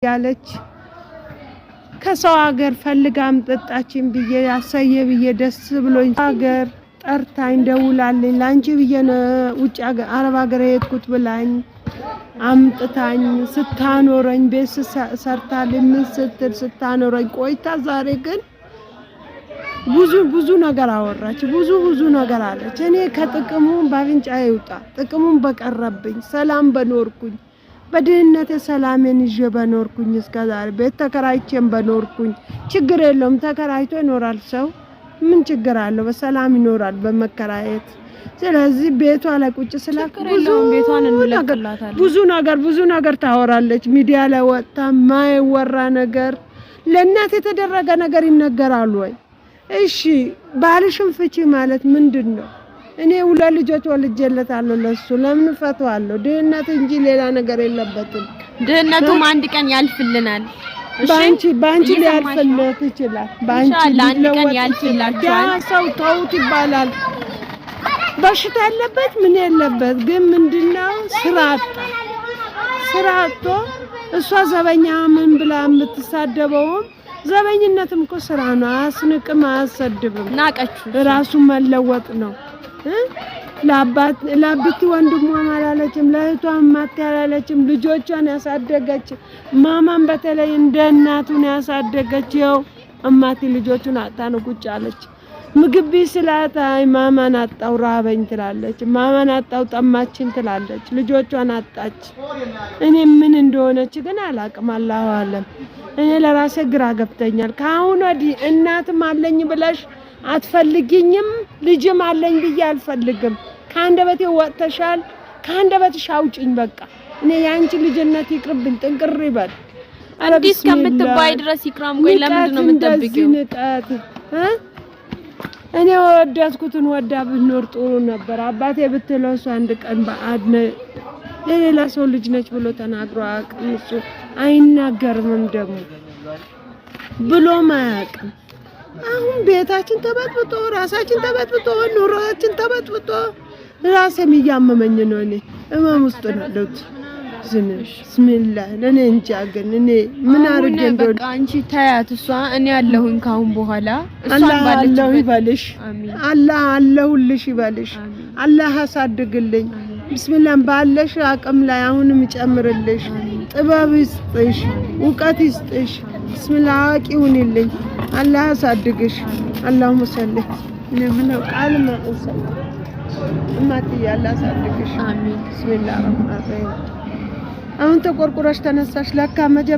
ያለች ከሰው ሀገር ፈልጋ አምጥጣችኝ ብዬ ያሰየ ብዬ ደስ ብሎኝ ሀገር ጠርታኝ ደውላልኝ ላንቺ ብዬ ነው ውጭ አረብ ሀገር የሄድኩት ብላኝ አምጥታኝ ስታኖረኝ ቤት ሰርታልኝ ምን ስትል ስታኖረኝ ቆይታ ዛሬ ግን ብዙ ነገር አወራች ብዙ ነገር አለች። እኔ ከጥቅሙ ባፍንጫዬ ይውጣ ጥቅሙን በቀረብኝ ሰላም በኖርኩኝ በድህነት ሰላሜን ይዤ በኖርኩኝ እስከዛሬ ቤት ተከራይቼም በኖርኩኝ ችግር የለውም። ተከራይቶ ይኖራል ሰው ምን ችግር አለው? በሰላም ይኖራል በመከራየት። ስለዚህ ቤቷ ላይ ቁጭ ብዙ ነገር ታወራለች። ሚዲያ ላይ ወጣ ማይወራ ነገር ለእናት የተደረገ ነገር ይነገራል ወይ? እሺ ባልሽን ፍቺ ማለት ምንድነው? እኔ ሁለት ልጆች ወልጄለታለሁ ለሱ ለምን ፈቷለሁ? ድህነት እንጂ ሌላ ነገር የለበትም። ድህነቱም አንድ ቀን ያልፍልናል። ባንቺ ሊያልፍለት ይችላል። ባንቺ አንድ ቀን ያልፍላችኋል። ሰው ተውት ይባላል። በሽታ ያለበት ምን ያለበት ግን ምንድነው? ስራ አጥቶ እሷ ዘበኛ ምን ብላ የምትሳደበው ዘበኝነትም እኮ ስራ ነው። አያስንቅም አያሰድብም። ናቀችሁ ራሱ መለወጥ ነው። ለአብቲ ወንድሟ ማላለችም ለእህቷም ማታላለችም ልጆቿን ያሳደገች ማማን በተለይ እንደ እናቱን ያሳደገችው እማቲ ልጆቹን አጣኑ ቁጭ አለች። ምግብ ስላታይ ማማን አጣው ራበኝ ትላለች። ማማን አጣው ጠማችን ትላለች። ልጆቿን አጣች። እኔ ምን እንደሆነች ግን አላቅም። አላሁ አለም። እኔ ለራሴ ግራ ገብተኛል። ካሁን ወዲህ እናትም አለኝ ብለሽ አትፈልጊኝም ልጅም አለኝ ብዬ አልፈልግም። ካንደበቴ ወጥተሻል። ካንደበትሽ አውጪኝ በቃ። እኔ ያንቺ ልጅነት ይቅርብኝ ጥንቅር ይበል። አዲስ ከምትባይ ድረስ ይክራም ቆይ ለምንድን ነው የምትጠብቂው? እኔ ወደድኩትን ወዳ ብኖር ጥሩ ነበር። አባቴ ብትለው እሱ አንድ ቀን በአድነ ለሌላ ሰው ልጅ ነች ብሎ ተናግሮ አያውቅም። እሱ አይናገርም ደግሞ ብሎ ማያውቅም። አሁን ቤታችን ተበጥብጦ ራሳችን ተበጥብጦ ኑሮአችን ተበጥብጦ ራሴም እያመመኝ ነው። እኔ እማም ውስጥ ነው ያለሁት። ዝንሽ ብስሚላህ ለኔ እንጃ ግን እኔ ምን አርገ እንደው በቃ አንቺ ታያት እሷ እኔ ያለሁኝ ካሁን በኋላ እሷን ባለችው ይበልሽ። አላህ አለሁልሽ ይበልሽ። አላህ ያሳድግልኝ። ብስሚላህ ባለሽ አቅም ላይ አሁንም ይጨምርልሽ። ጥበብ ይስጥሽ፣ ዕውቀት ይስጥሽ። ብስሚላህ አዋቂ ሁንልኝ። አላህ ያሳድግሽ። አላሁመ ሰለ እኔ ምን ቃል ማንሰ እማት ያላህ ያሳድግሽ። አሚን። ብስሚላህ ረህማን ረሂም። አሁን ተቆርቁረሽ ተነሳሽ ለካ መጀመሪያ